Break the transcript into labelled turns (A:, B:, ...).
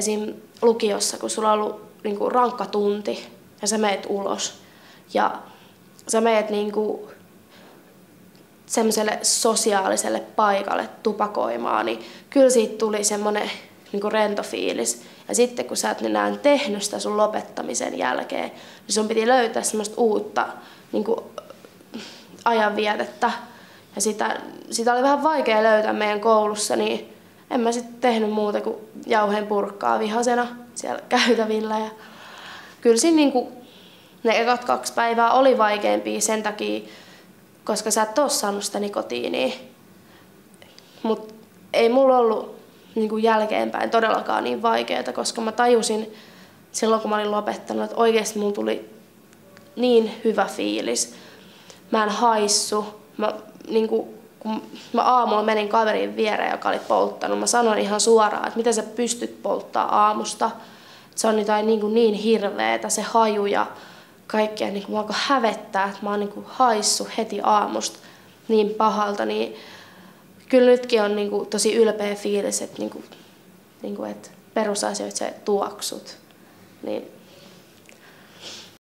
A: Esim. Lukiossa, kun sulla on ollut niinku rankka tunti ja sä meet ulos ja sä meet niinku semmoiselle sosiaaliselle paikalle tupakoimaan, niin kyllä siitä tuli semmoinen niinku rento fiilis. Ja sitten kun sä et enää tehnyt sitä sun lopettamisen jälkeen, niin sun piti löytää semmoista uutta niinku ajanvietettä. Ja sitä oli vähän vaikea löytää meidän koulussa, niin en mä sitten tehnyt muuta kuin jauheen purkkaa vihasena siellä käytävillä. Ja kyllä siinä niinku ne ekat 2 päivää oli vaikeampia sen takia, koska sä et oo saanut sitä nikotiinia. Mut ei mulla ollut niinku jälkeenpäin todellakaan niin vaikeaa, koska mä tajusin silloin, kun mä olin lopettanut, että oikeesti mulla tuli niin hyvä fiilis. Mä en haissu. Kun mä aamulla menin kaverin viereen, joka oli polttanut, mä sanoin ihan suoraan, että miten sä pystyt polttaa aamusta. Se on jotain niin hirveetä, se haju ja kaikkea. Niin mä alkoi hävettää, että mä oon niin haissut heti aamusta niin pahalta. Niin kyllä nytkin on niin tosi ylpeä fiilis, että, että perusasioita sä tuoksut. Niin